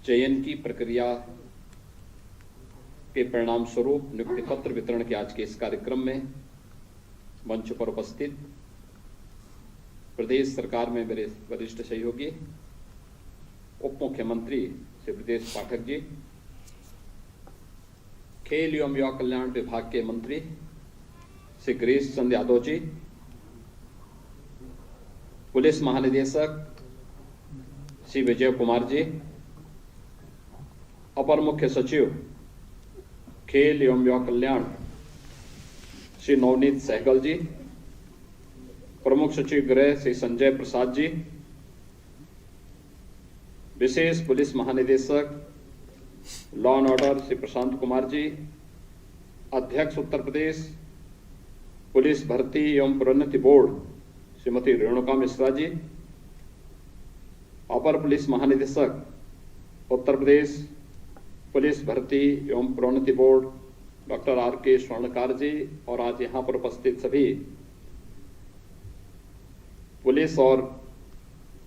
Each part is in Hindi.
चयन की प्रक्रिया के परिणाम स्वरूप नियुक्ति पत्र वितरण के आज के इस कार्यक्रम में मंच पर उपस्थित प्रदेश सरकार में मेरे वरिष्ठ सहयोगी उप मुख्यमंत्री श्री ब्रजेश पाठक जी, खेल एवं युवा कल्याण विभाग के मंत्री श्री गिरीश चंद्र यादव जी, पुलिस महानिदेशक श्री विजय कुमार जी, अपर मुख्य सचिव खेल एवं युवा कल्याण श्री नवनीत सहगल जी, प्रमुख सचिव गृह श्री संजय प्रसाद जी, विशेष पुलिस महानिदेशक law and order Shri Prashant Kumar ji, अध्यक्ष उत्तर प्रदेश पुलिस भर्ती एवं प्रोन्नति बोर्ड श्रीमती रेणुका मिश्रा जी, अपर पुलिस महानिदेशक उत्तर प्रदेश पुलिस भर्ती एवं प्रोन्नति बोर्ड डॉक्टर आर.के. स्वर्णकार जी, और आज यहां पर उपस्थित सभी पुलिस और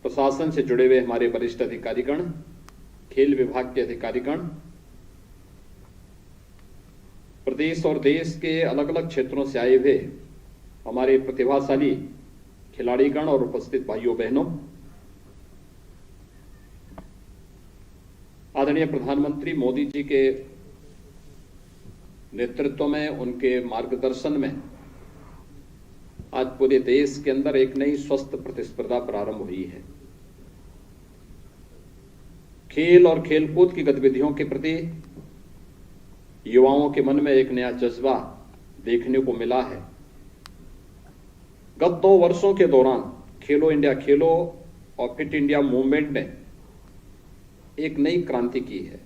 प्रशासन से जुड़े हुए हमारे वरिष्ठ अधिकारीगण, खेल विभाग के अधिकारीगण, प्रदेश और देश के अलग अलग क्षेत्रों से आए हुए हमारे प्रतिभाशाली खिलाड़ीगण और उपस्थित भाइयों बहनों, आदरणीय प्रधानमंत्री मोदी जी के नेतृत्व में, उनके मार्गदर्शन में आज पूरे देश के अंदर एक नई स्वस्थ प्रतिस्पर्धा प्रारंभ हुई है। खेल और खेलकूद की गतिविधियों के प्रति युवाओं के मन में एक नया जज्बा देखने को मिला है। गत 2 वर्षों के दौरान खेलो इंडिया खेलो और फिट इंडिया मूवमेंट ने एक नई क्रांति की है।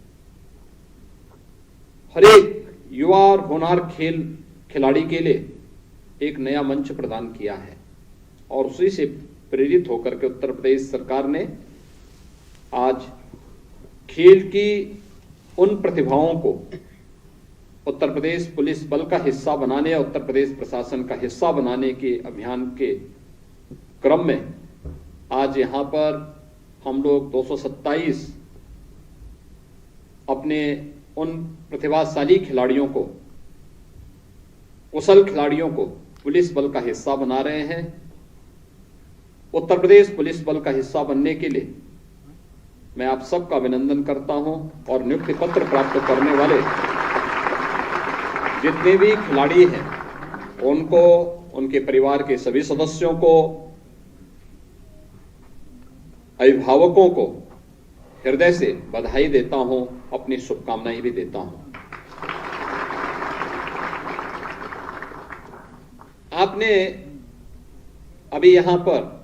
हर एक युवा और होनहार खिलाड़ी के लिए एक नया मंच प्रदान किया है, और उसी से प्रेरित होकर के उत्तर प्रदेश सरकार ने आज खेल की उन प्रतिभाओं को उत्तर प्रदेश पुलिस बल का हिस्सा बनाने या उत्तर प्रदेश प्रशासन का हिस्सा बनाने के अभियान के क्रम में आज यहां पर हम लोग 227 अपने उन प्रतिभाशाली खिलाड़ियों को, कुशल खिलाड़ियों को पुलिस बल का हिस्सा बना रहे हैं। उत्तर प्रदेश पुलिस बल का हिस्सा बनने के लिए मैं आप सबका अभिनंदन करता हूं, और नियुक्ति पत्र प्राप्त करने वाले जितने भी खिलाड़ी हैं उनको, उनके परिवार के सभी सदस्यों को, अभिभावकों को हृदय से बधाई देता हूं, अपनी शुभकामनाएं भी देता हूं। आपने अभी यहां पर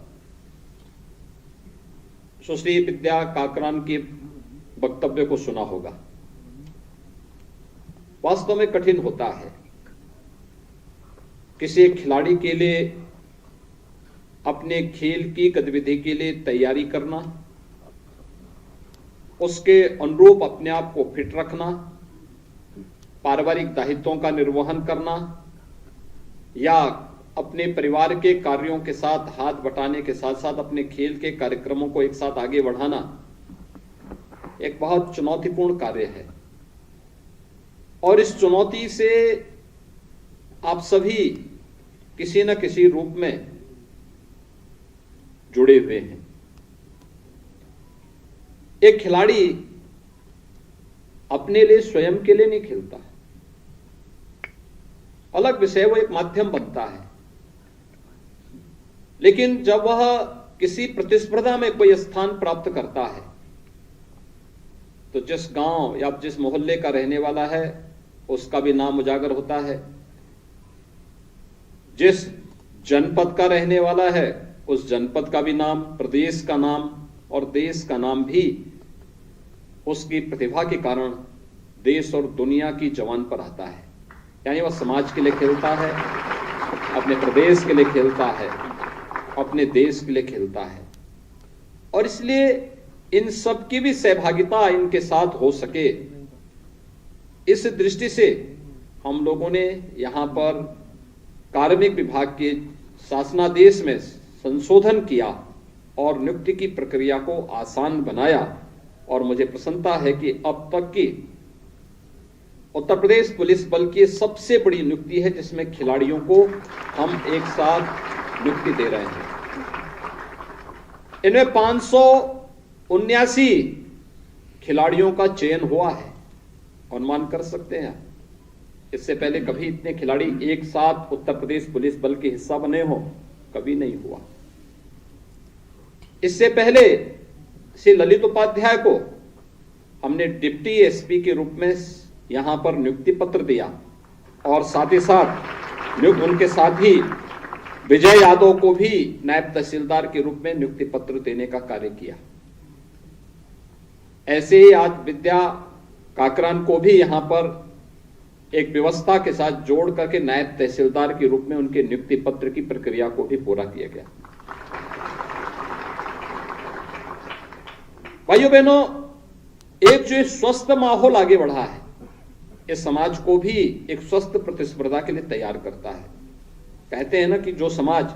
सुश्री विद्या काकरान के वक्तव्य को सुना होगा। वास्तव में कठिन होता है किसी एक खिलाड़ी के लिए अपने खेल की गतिविधि के लिए तैयारी करना, उसके अनुरूप अपने आप को फिट रखना, पारिवारिक दायित्वों का निर्वहन करना, या अपने परिवार के कार्यों के साथ हाथ बटाने के साथ साथ अपने खेल के कार्यक्रमों को एक साथ आगे बढ़ाना एक बहुत चुनौतीपूर्ण कार्य है। और इस चुनौती से आप सभी किसी न किसी रूप में जुड़े हुए हैं। एक खिलाड़ी अपने लिए, स्वयं के लिए नहीं खेलता, अलग विषय, वो एक माध्यम बनता है। लेकिन जब वह किसी प्रतिस्पर्धा में कोई स्थान प्राप्त करता है तो जिस गांव या जिस मोहल्ले का रहने वाला है उसका भी नाम उजागर होता है, जिस जनपद का रहने वाला है उस जनपद का भी नाम, प्रदेश का नाम और देश का नाम भी उसकी प्रतिभा के कारण देश और दुनिया की जवान पर आता है। यानी वह समाज के लिए खेलता है, अपने प्रदेश के लिए खेलता है, अपने देश के लिए खेलता है। और इसलिए इन सब की भी सहभागिता इनके साथ हो सके, इस दृष्टि से हम लोगों ने यहां पर कार्मिक विभाग के शासनादेश में संशोधन किया और नियुक्ति की प्रक्रिया को आसान बनाया, और मुझे प्रसन्नता है कि अब तक की उत्तर प्रदेश पुलिस बल की सबसे बड़ी नियुक्ति है जिसमें खिलाड़ियों को हम एक साथ नियुक्ति दे रहे हैं। इनमें 579 खिलाड़ियों का चयन हुआ है। अनुमान कर सकते हैं, इससे पहले कभी इतने खिलाड़ी एक साथ उत्तर प्रदेश पुलिस बल के हिस्सा बने हो, कभी नहीं हुआ। इससे पहले श्री ललित उपाध्याय को हमने डिप्टी एसपी के रूप में यहां पर नियुक्ति पत्र दिया और साथ ही साथ उनके साथ ही विजय यादव को भी नायब तहसीलदार के रूप में नियुक्ति पत्र देने का कार्य किया। ऐसे ही आज विद्या काकरान को भी यहां पर एक व्यवस्था के साथ जोड़ करके नायब तहसीलदार के रूप में उनके नियुक्ति पत्र की प्रक्रिया को भी पूरा किया गया। भाइयों बहनों, एक जो स्वस्थ माहौल आगे बढ़ा है, इस समाज को भी एक स्वस्थ प्रतिस्पर्धा के लिए तैयार करता है। कहते हैं ना कि जो समाज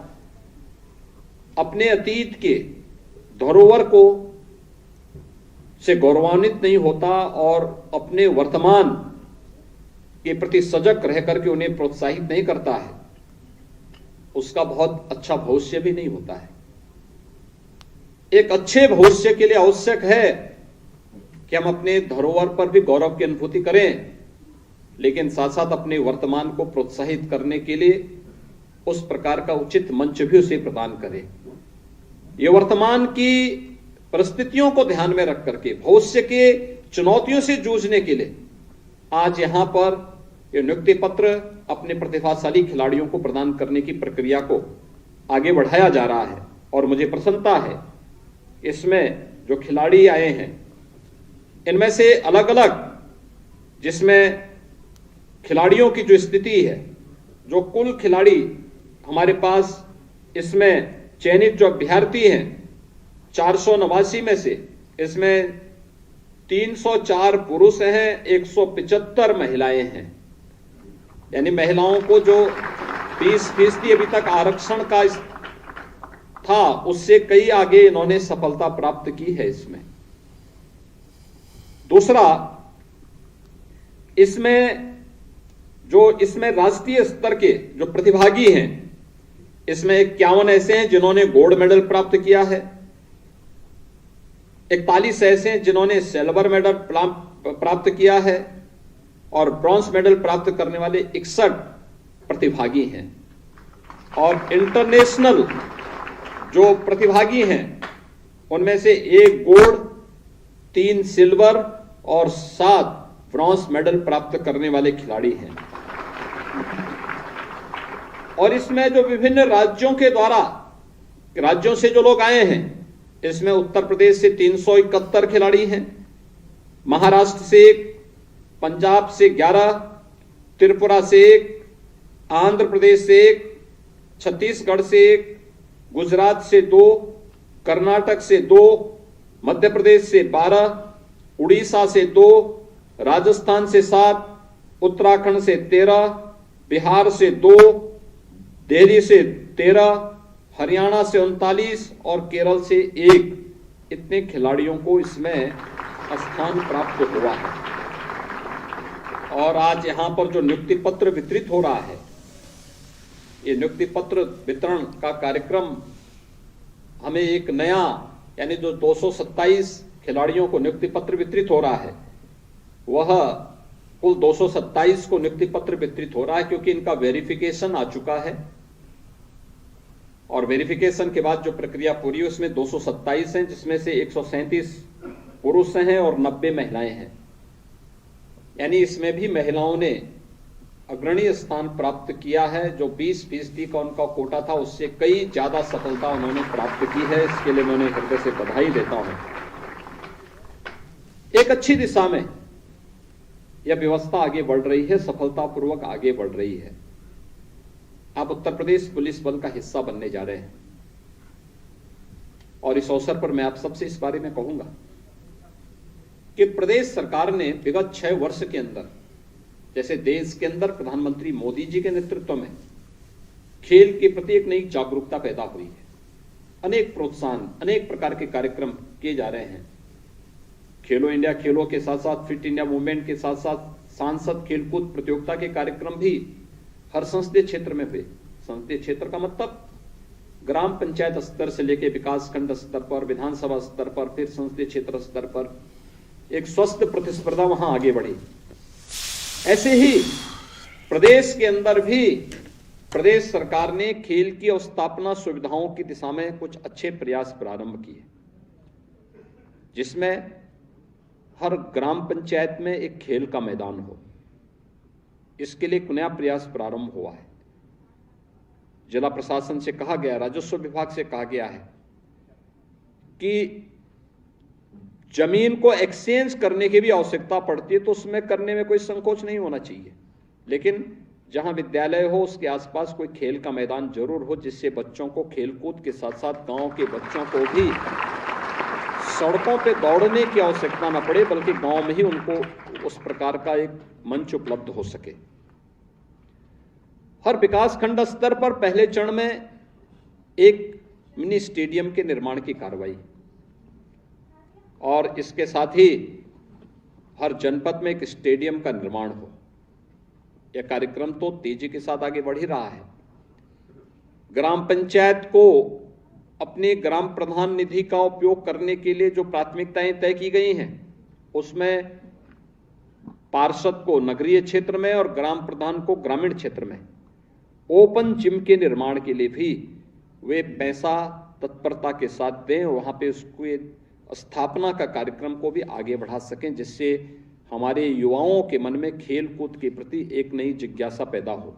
अपने अतीत के धरोहर को से गौरवान्वित नहीं होता और अपने वर्तमान के प्रति सजग रह करके उन्हें प्रोत्साहित नहीं करता है, उसका बहुत अच्छा भविष्य भी नहीं होता है। एक अच्छे भविष्य के लिए आवश्यक है कि हम अपने धरोहर पर भी गौरव की अनुभूति करें, लेकिन साथ साथ अपने वर्तमान को प्रोत्साहित करने के लिए उस प्रकार का उचित मंच भी उसे प्रदान करें। ये वर्तमान की परिस्थितियों को ध्यान में रख करके भविष्य के चुनौतियों से जूझने के लिए आज यहां पर ये नियुक्ति पत्र अपने प्रतिभाशाली खिलाड़ियों को प्रदान करने की प्रक्रिया को आगे बढ़ाया जा रहा है। और मुझे प्रसन्नता है इसमें जो खिलाड़ी आए हैं, इनमें से अलग अलग जिसमें खिलाड़ियों की जो स्थिति है, जो कुल खिलाड़ी हमारे पास इसमें चयनित जो अभ्यर्थी हैं 489 में से इसमें 304 पुरुष हैं, 175 महिलाएं हैं। यानी महिलाओं को जो 20% अभी तक आरक्षण का था, उससे कई आगे इन्होंने सफलता प्राप्त की है इसमें। दूसरा, इसमें राष्ट्रीय स्तर के जो प्रतिभागी हैं, इसमें 51 ऐसे हैं जिन्होंने गोल्ड मेडल प्राप्त किया है, 41 ऐसे हैं जिन्होंने सिल्वर मेडल प्राप्त किया है और ब्रॉन्ज मेडल प्राप्त करने वाले 61 प्रतिभागी हैं। और इंटरनेशनल जो प्रतिभागी हैं उनमें से 1 गोल्ड, 3 सिल्वर और 7 ब्रॉन्ज मेडल प्राप्त करने वाले खिलाड़ी हैं। और इसमें जो विभिन्न राज्यों से जो लोग आए हैं, इसमें उत्तर प्रदेश से 371 खिलाड़ी हैं, महाराष्ट्र से 1, पंजाब से 11, त्रिपुरा से 1, आंध्र प्रदेश से 1, छत्तीसगढ़ से 1, गुजरात से 2, कर्नाटक से 2, मध्य प्रदेश से 12, उड़ीसा से 2, राजस्थान से 7, उत्तराखंड से 13, बिहार से 2, दिल्ली से 13, हरियाणा से 39 और केरल से 1, इतने खिलाड़ियों को इसमें स्थान प्राप्त हुआ है। और आज यहां पर जो नियुक्ति पत्र वितरित हो रहा है, ये नियुक्ति पत्र वितरण का कार्यक्रम हमें एक नया, यानी जो 227 खिलाड़ियों को नियुक्ति पत्र वितरित हो रहा है, वह कुल 227 को नियुक्ति पत्र वितरित हो रहा है, क्योंकि इनका वेरिफिकेशन आ चुका है और वेरिफिकेशन के बाद जो प्रक्रिया पूरी है उसमें 227 हैं, जिसमें से 137 पुरुष हैं और 90 महिलाएं हैं। यानी इसमें भी महिलाओं ने अग्रणी स्थान प्राप्त किया है। जो 20% का उनका कोटा था, उससे कई ज्यादा सफलता उन्होंने प्राप्त की है। इसके लिए मैं उन्हें हृदय से बधाई देता हूं। एक अच्छी दिशा में यह व्यवस्था आगे बढ़ रही है, सफलतापूर्वक आगे बढ़ रही है। आप उत्तर प्रदेश पुलिस बल का हिस्सा बनने जा रहे हैं और इस अवसर पर मैं आप सबसे इस बारे में कहूंगा कि प्रदेश सरकार ने विगत 6 वर्ष के अंदर, जैसे देश के अंदर प्रधानमंत्री मोदी जी के नेतृत्व में खेल के प्रति एक नई जागरूकता पैदा हुई है। अनेक प्रोत्साहन, अनेक प्रकार के कार्यक्रम किए जा रहे हैं। खेलो इंडिया खेलों के साथ साथ फिट इंडिया मूवमेंट के साथ साथ सांसद खेलकूद प्रतियोगिता के कार्यक्रम भी हर संसदीय क्षेत्र में हुए। संसदीय क्षेत्र का मतलब ग्राम पंचायत स्तर से लेकर विकास खंड स्तर पर, विधानसभा स्तर पर, फिर संसदीय क्षेत्र स्तर पर एक स्वस्थ प्रतिस्पर्धा वहां आगे बढ़ी। ऐसे ही प्रदेश के अंदर भी प्रदेश सरकार ने खेल की अवस्थापना सुविधाओं की दिशा में कुछ अच्छे प्रयास प्रारंभ किए, जिसमें हर ग्राम पंचायत में एक खेल का मैदान हो। इसके लिए एक नया प्रयास प्रारंभ हुआ है। जिला प्रशासन से कहा गया, राजस्व विभाग से कहा गया है कि जमीन को एक्सचेंज करने की भी आवश्यकता पड़ती है तो उसमें करने में कोई संकोच नहीं होना चाहिए, लेकिन जहां विद्यालय हो उसके आसपास कोई खेल का मैदान जरूर हो, जिससे बच्चों को खेलकूद के साथ साथ गांव के बच्चों को भी सड़कों पे दौड़ने की आवश्यकता न पड़े, बल्कि गांव में ही उनको उस प्रकार का एक मंच उपलब्ध हो सके। हर विकास खंड स्तर पर पहले चरण में एक मिनी स्टेडियम के निर्माण की कार्रवाई, और इसके साथ ही हर जनपद में एक स्टेडियम का निर्माण हो। यह कार्यक्रम तो तेजी के साथ आगे बढ़ ही रहा है। ग्राम पंचायत को अपने ग्राम प्रधान निधि का उपयोग करने के लिए जो प्राथमिकताएं तय की गई हैं, उसमें पार्षद को नगरीय क्षेत्र में और ग्राम प्रधान को ग्रामीण क्षेत्र में ओपन जिम के निर्माण के लिए भी वे पैसा तत्परता के साथ दें, वहां पे उसको स्थापना का कार्यक्रम को भी आगे बढ़ा सकें, जिससे हमारे युवाओं के मन में खेल कूद के प्रति एक नई जिज्ञासा पैदा हो।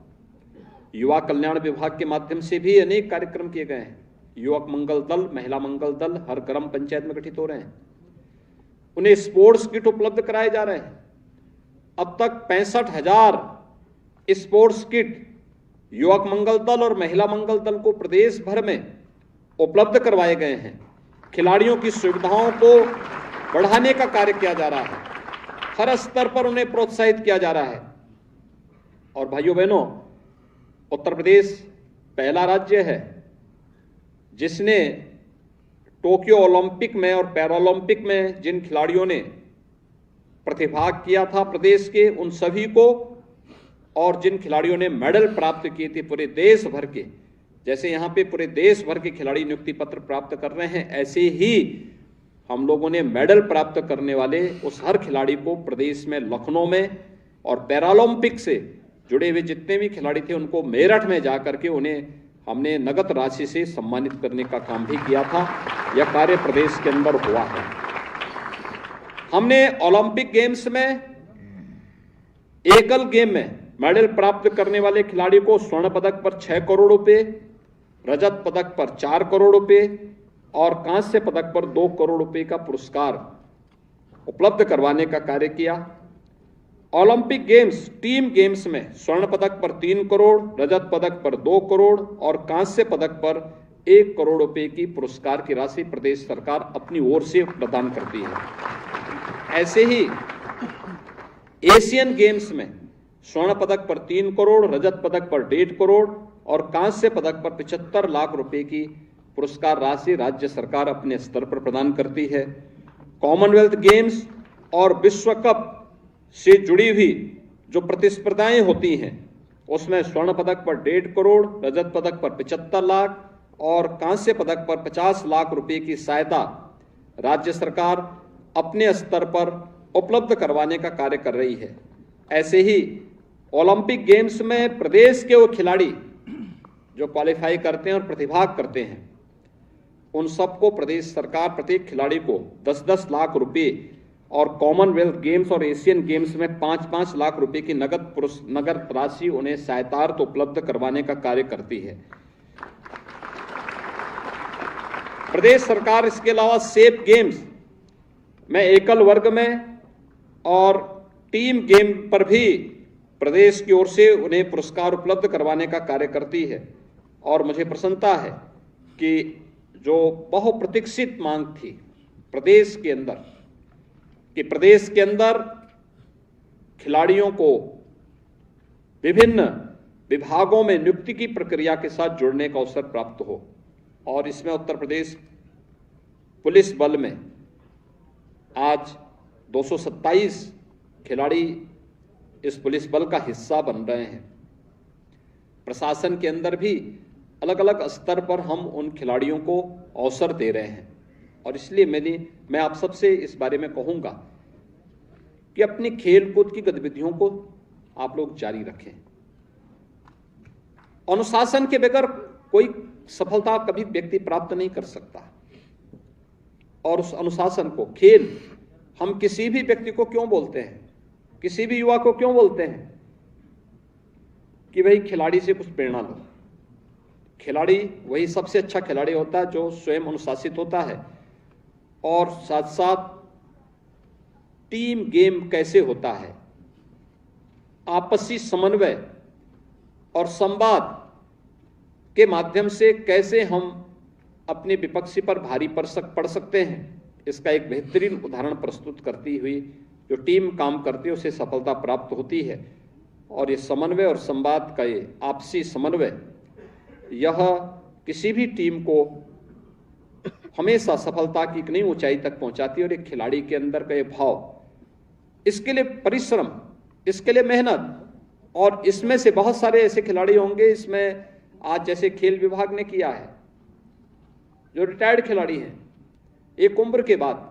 युवा कल्याण विभाग के माध्यम से भी अनेक कार्यक्रम किए गए हैं। युवक मंगल दल, महिला मंगल दल हर ग्राम पंचायत में गठित हो रहे हैं। उन्हें स्पोर्ट्स किट उपलब्ध कराए जा रहे हैं। अब तक 65,000 स्पोर्ट्स किट युवक मंगल दल और महिला मंगल दल को प्रदेश भर में उपलब्ध करवाए गए हैं। खिलाड़ियों की सुविधाओं को बढ़ाने का कार्य किया जा रहा है, हर स्तर पर उन्हें प्रोत्साहित किया जा रहा है। और भाइयों बहनों, उत्तर प्रदेश पहला राज्य है जिसने टोक्यो ओलंपिक में और पैरालंपिक में जिन खिलाड़ियों ने प्रतिभाग किया था प्रदेश के, उन सभी को, और जिन खिलाड़ियों ने मेडल प्राप्त किए थे पूरे देश भर के, जैसे यहां पे पूरे देश भर के खिलाड़ी नियुक्ति पत्र प्राप्त कर रहे हैं, ऐसे ही हम लोगों ने मेडल प्राप्त करने वाले उस हर खिलाड़ी को प्रदेश में लखनऊ में और पैरालंपिक से जुड़े हुए जितने भी खिलाड़ी थे उनको मेरठ में जाकर के उन्हें हमने नगद राशि से सम्मानित करने का काम भी किया था। यह कार्य प्रदेश के अंदर हुआ है। हमने ओलंपिक गेम्स में एकल गेम में मेडल प्राप्त करने वाले खिलाड़ी को स्वर्ण पदक पर 6 करोड़ रुपए, रजत पदक पर 4 करोड़ रुपए और कांस्य पदक पर 2 करोड़ रुपए का पुरस्कार उपलब्ध करवाने का कार्य किया। ओलंपिक गेम्स टीम गेम्स में स्वर्ण पदक पर 3 करोड़, रजत पदक पर 2 करोड़ और कांस्य पदक पर 1 करोड़ रुपए की पुरस्कार की राशि प्रदेश सरकार अपनी ओर से प्रदान करती है। ऐसे ही एशियन गेम्स में स्वर्ण पदक पर 3 करोड़, रजत पदक पर 1.5 करोड़ और कांस्य पदक पर 75 लाख रुपए की पुरस्कार राशि राज्य सरकार अपने स्तर पर प्रदान करती है। कॉमनवेल्थ गेम्स और विश्व कप से जुड़ी हुई जो प्रतिस्पर्धाएं होती हैं उसमें स्वर्ण पदक पर 1.5 करोड़, रजत पदक पर 75 लाख और कांस्य पदक पर 50 लाख रुपए की सहायता राज्य सरकार अपने स्तर पर उपलब्ध करवाने का कार्य कर रही है। ऐसे ही ओलंपिक गेम्स में प्रदेश के वो खिलाड़ी जो क्वालिफाई करते हैं और प्रतिभाग करते हैं, उन सबको प्रदेश सरकार प्रत्येक खिलाड़ी को 10-10 लाख रुपए और कॉमनवेल्थ गेम्स और एशियन गेम्स में 5-5 लाख रुपए की नगद राशि उन्हें सहायतार्थ उपलब्ध करवाने का कार्य करती है। प्रदेश सरकार इसके अलावा सेफ गेम्स में एकल वर्ग में और टीम गेम पर भी प्रदेश की ओर से उन्हें पुरस्कार उपलब्ध करवाने का कार्य करती है। और मुझे प्रसन्नता है कि जो बहुप्रतीक्षित मांग थी प्रदेश के अंदर कि प्रदेश के अंदर खिलाड़ियों को विभिन्न विभागों में नियुक्ति की प्रक्रिया के साथ जुड़ने का अवसर प्राप्त हो, और इसमें उत्तर प्रदेश पुलिस बल में आज 227 खिलाड़ी इस पुलिस बल का हिस्सा बन रहे हैं। प्रशासन के अंदर भी अलग अलग स्तर पर हम उन खिलाड़ियों को अवसर दे रहे हैं और इसलिए मैं आप सबसे इस बारे में कहूंगा कि अपनी खेल कूद की गतिविधियों को आप लोग जारी रखें। अनुशासन के बगैर कोई सफलता कभी व्यक्ति प्राप्त नहीं कर सकता और उस अनुशासन को खेल हम किसी भी व्यक्ति को क्यों बोलते हैं, किसी भी युवा को क्यों बोलते हैं कि भाई खिलाड़ी से कुछ प्रेरणा लो। खिलाड़ी वही सबसे अच्छा खिलाड़ी होता है जो स्वयं अनुशासित होता है और साथ साथ टीम गेम कैसे होता है, आपसी समन्वय और संवाद के माध्यम से कैसे हम अपने विपक्षी पर भारी पड़ सकते हैं, इसका एक बेहतरीन उदाहरण प्रस्तुत करती हुई जो टीम काम करती है उसे सफलता प्राप्त होती है। और ये समन्वय और संवाद का ये आपसी समन्वय यह किसी भी टीम को हमेशा सफलता की एक नई ऊंचाई तक पहुंचाती है। और एक खिलाड़ी के अंदर का ये भाव, इसके लिए परिश्रम, इसके लिए मेहनत, और इसमें से बहुत सारे ऐसे खिलाड़ी होंगे, इसमें आज जैसे खेल विभाग ने किया है, जो रिटायर्ड खिलाड़ी हैं, एक उम्र के बाद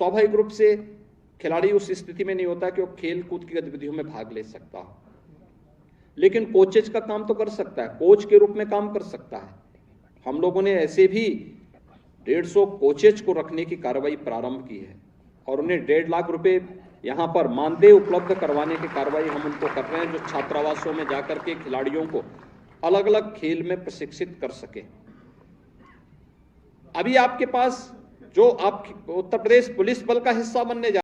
स्वाभाविक रूप से खिलाड़ी उस स्थिति में नहीं होता कि वो खेल कूद की गतिविधियों में भाग ले सकता हो, लेकिन कोचेज का काम तो कर सकता है, कोच के रूप में काम कर सकता है। हम लोगों ने ऐसे भी 150 कोचेज को रखने की कार्रवाई प्रारंभ की है और उन्हें 1.5 लाख रुपए यहाँ पर मानदेय उपलब्ध करवाने की कार्रवाई हम उनको कर रहे हैं, जो छात्रावासों में जाकर के खिलाड़ियों को अलग अलग खेल में प्रशिक्षित कर सके। अभी आपके पास जो आप उत्तर प्रदेश पुलिस बल का हिस्सा बनने जा